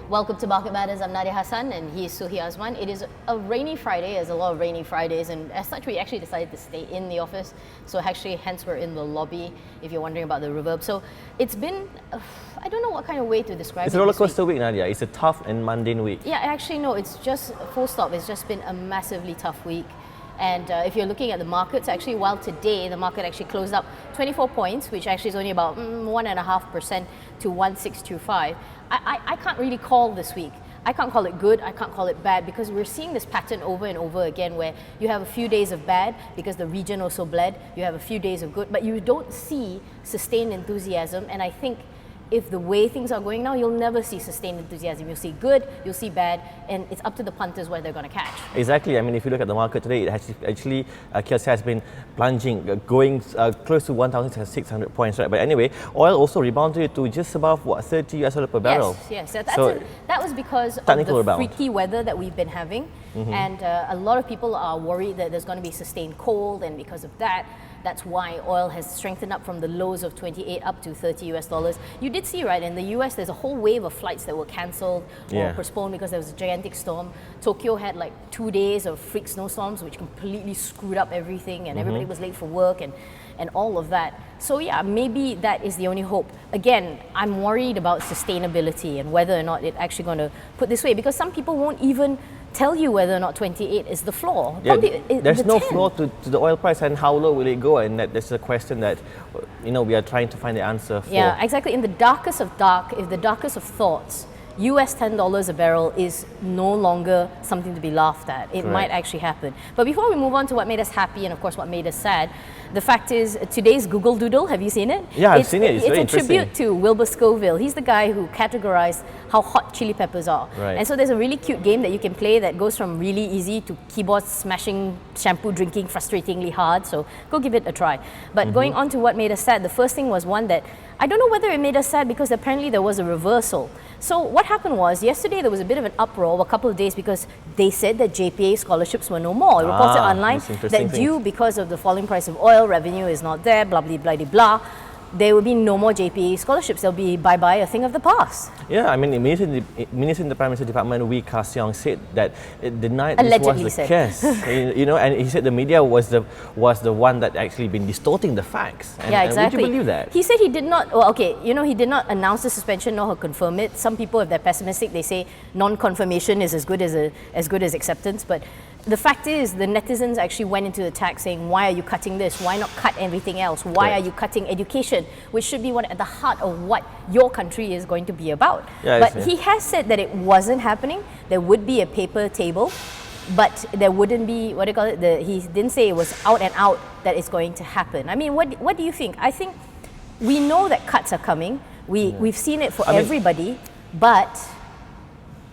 Welcome to Market Matters. I'm Nadia Hassan and he is Sulhi Azman. It is a rainy Friday, there's a lot of rainy Fridays, and as such we actually decided to stay in the office. So actually, hence we're in the lobby, if you're wondering about the reverb. So it's been, I don't know what kind of way to describe it. It's a roller coaster week, Nadia. It's a tough and mundane week. Yeah, actually no, it's just full stop. It's just been a massively tough week. And if you're looking at the markets, actually, while today the market actually closed up 24 points, which actually is only about 1.5% to 1625. I can't really call this week. I can't call it good, I can't call it bad, because we're seeing this pattern over and over again where you have a few days of bad because the region also bled, you have a few days of good, but you don't see sustained enthusiasm. And I think if the way things are going now, you'll never see sustained enthusiasm. You'll see good, you'll see bad, and it's up to the punters where they're going to catch. Exactly. I mean, if you look at the market today, it has actually KLCI has been plunging, going close to 1,600 points, right? But anyway, oil also rebounded to just above what, $30 per barrel. Yes. That was because of the freaky weather that we've been having, and a lot of people are worried that there's going to be sustained cold, and because of that, that's why oil has strengthened up from the lows of 28 up to $30. You did see, right, in the US, there's a whole wave of flights that were cancelled or postponed because there was a gigantic storm. Tokyo had like 2 days of freak snowstorms, which completely screwed up everything, and everybody was late for work and all of that. So yeah, maybe that is the only hope. Again, I'm worried about sustainability and whether or not it's actually going to put this way, because some people won't even tell you whether or not 28 is the floor. Yeah, there's no floor to the oil price, and how low will it go? And that's a question that we are trying to find the answer for. Yeah, exactly. In the darkest of dark, if the darkest of thoughts, US $10 a barrel is no longer something to be laughed at. It might actually happen. But before we move on to what made us happy and of course what made us sad, the fact is today's Google Doodle, have you seen it? Yeah, I've seen it. It's very a tribute to Wilbur Scoville. He's the guy who categorized how hot chili peppers are. Right. And so there's a really cute game that you can play that goes from really easy to keyboard smashing, shampoo drinking, frustratingly hard. So go give it a try. But going on to what made us sad, the first thing was one that I don't know whether it made us sad because apparently there was a reversal. So what happened was, yesterday there was a bit of an uproar, a couple of days, because they said that JPA scholarships were no more. It reported online that due because of the falling price of oil, revenue is not there, blah, blah, blah, blah. There will be no more JPA scholarships. They'll be bye-bye, a thing of the past. Yeah, I mean, the Minister in the Prime Minister Department, Wee Ka Seong, said that it denied allegedly this was the case. And he said the media was the one that actually been distorting the facts. And, yeah, exactly. Would you believe that? He said he did not. Well, okay, he did not announce the suspension nor confirm it. Some people, if they're pessimistic, they say non-confirmation is as good as acceptance. But the fact is, the netizens actually went into the attack saying, why are you cutting this? Why not cut everything else? Why are you cutting education, which should be at the heart of what your country is going to be about? Yeah, but he has said that it wasn't happening. There would be a paper table, but there wouldn't be, he didn't say it was out and out that it's going to happen. I mean, what do you think? I think we know that cuts are coming. We've seen it for everybody, but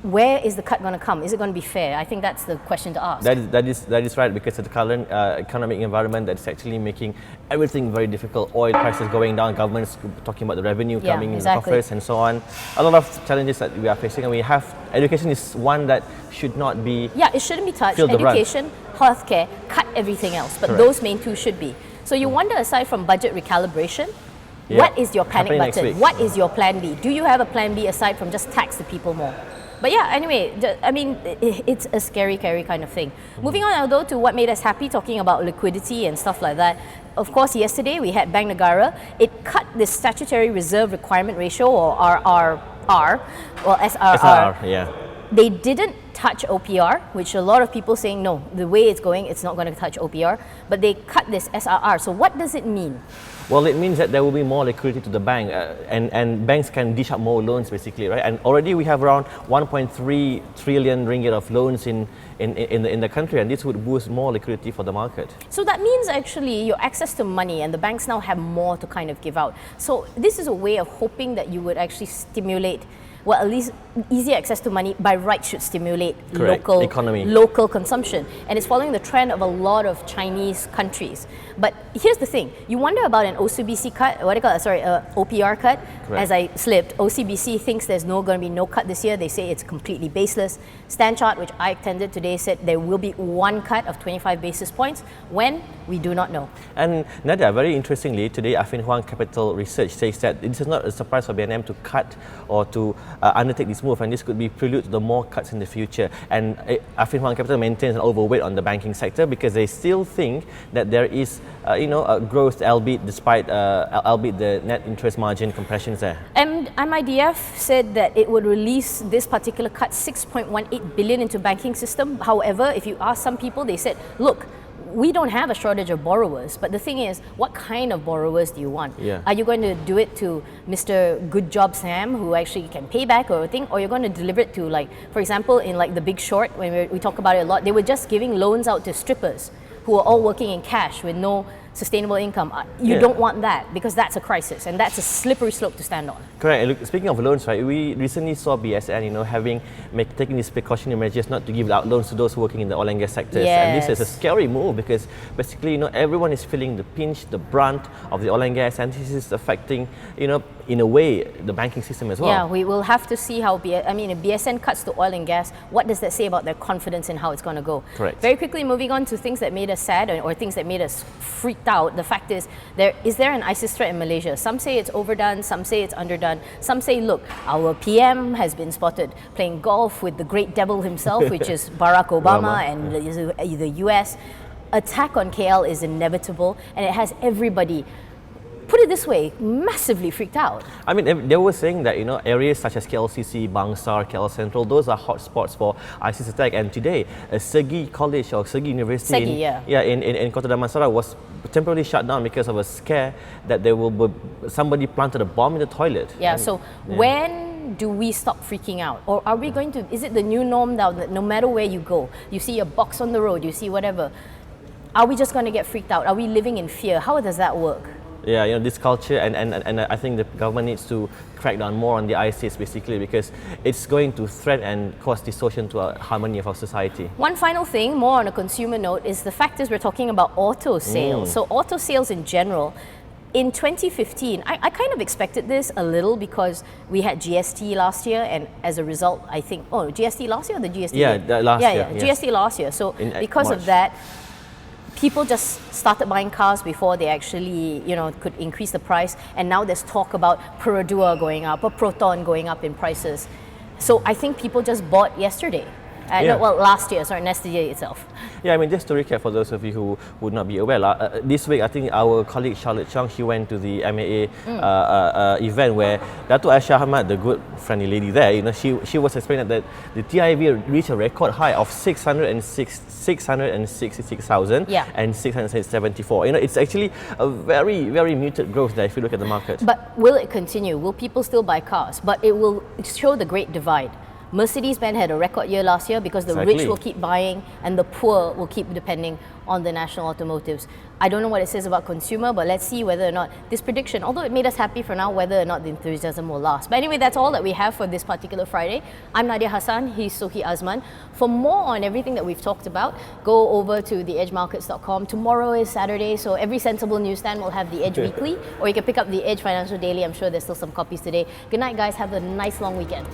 where is the cut going to come? Is it going to be fair? I think that's the question to ask. That is right, because of the current economic environment that's actually making everything very difficult. Oil prices going down, government's talking about the revenue coming in the coffers and so on. A lot of challenges that we are facing, and we have education is one that should not be. Yeah, it shouldn't be touched. Education, healthcare, cut everything else, but those main two should be. So you wonder, aside from budget recalibration, what is your panic button? What is your plan B? Do you have a plan B aside from just tax the people more? But yeah, anyway, I mean, it's a scary kind of thing. Moving on, though, to what made us happy, talking about liquidity and stuff like that. Of course, yesterday we had Bank Negara. It cut the statutory reserve requirement ratio, or RRR, or SRR. SRR, yeah. They didn't touch OPR, which a lot of people saying, no, the way it's going, it's not going to touch OPR. But they cut this SRR. So what does it mean? Well, it means that there will be more liquidity to the bank, and banks can dish up more loans, basically, right? And already we have around 1.3 trillion ringgit of loans in the country, and this would boost more liquidity for the market. So that means actually your access to money, and the banks now have more to kind of give out. So this is a way of hoping that you would actually stimulate, well, at least easy access to money by right should stimulate local economy, local consumption. And it's following the trend of a lot of Chinese countries. But here's the thing, you wonder about an OCBC cut, OPR cut. Correct. As I slipped, OCBC thinks there's going to be no cut this year. They say it's completely baseless. Stanchart, which I attended today, said there will be one cut of 25 basis points. When? We do not know. And Nadia, very interestingly, today Affin Hwang Capital Research says that this is not a surprise for BNM to cut or to undertake this move, and this could be prelude to the more cuts in the future. And Affin Capital maintains an overweight on the banking sector because they still think that there is, a growth, albeit the net interest margin compressions there. And MIDF said that it would release this particular cut 6.18 billion into banking system. However, if you ask some people, they said, look, we don't have a shortage of borrowers, but the thing is, what kind of borrowers do you want? Yeah. Are you going to do it to Mr. Good Job Sam, who actually can pay back or a thing, or you're going to deliver it to, like, for example, in like The Big Short, when we talk about it a lot, they were just giving loans out to strippers who are all working in cash with no sustainable income. You don't want that, because that's a crisis and that's a slippery slope to stand on. Correct. And look, speaking of loans, right, we recently saw BSN, taking these precautionary measures not to give out loans to those who are working in the oil and gas sectors. Yes. And this is a scary move because basically, everyone is feeling the pinch, the brunt of the oil and gas, and this is affecting, in a way, the banking system as well. Yeah, we will have to see how, if BSN cuts to oil and gas, what does that say about their confidence in how it's going to go? Correct. Very quickly, moving on to things that made us sad or things that made us freaked out. The fact is there an ISIS threat in Malaysia? Some say it's overdone, some say it's underdone. Some say, look, our PM has been spotted playing golf with the great devil himself, which is Barack Obama and the US. Attack on KL is inevitable, and it has everybody, put it this way, massively freaked out. They were saying that, areas such as KLCC, Bangsar, KL Central, those are hot spots for ISIS attack. And today, Segi College or Segi University in Kota Damansara was temporarily shut down because of a scare that somebody planted a bomb in the toilet. When do we stop freaking out? Or are we going to, is it the new norm now that no matter where you go, you see a box on the road, you see whatever, are we just going to get freaked out? Are we living in fear? How does that work? Yeah, this culture, and I think the government needs to crack down more on the ISIS basically, because it's going to threaten and cause distortion to our harmony of our society. One final thing, more on a consumer note, is the fact is we're talking about auto sales. So auto sales in general, in 2015, I kind of expected this a little because we had GST last year, and as a result, I think, GST last year or the GST? Last year. GST last year. So because of that, people just started buying cars before they actually, could increase the price. And now there's talk about Perodua going up or Proton going up in prices. So I think people just bought yesterday. Last year, next year itself. Yeah, just to recap for those of you who would not be aware, this week I think our colleague Charlotte Chong, she went to the MAA event where Dato' Aisyah Ahmad, the good friendly lady there, she was explaining that the TIV reached a record high of 666,000 and 674. It's actually a very, very muted growth there if you look at the market. But will it continue? Will people still buy cars? But it will show the great divide. Mercedes-Benz had a record year last year because the rich will keep buying and the poor will keep depending on the national automotives. I don't know what it says about consumer, but let's see whether or not this prediction, although it made us happy for now, whether or not the enthusiasm will last. But anyway, that's all that we have for this particular Friday. I'm Nadia Hassan, he's Sulhi Azman. For more on everything that we've talked about, go over to theedgemarkets.com. Tomorrow is Saturday, so every sensible newsstand will have The Edge Weekly, or you can pick up The Edge Financial Daily. I'm sure there's still some copies today. Good night, guys. Have a nice long weekend.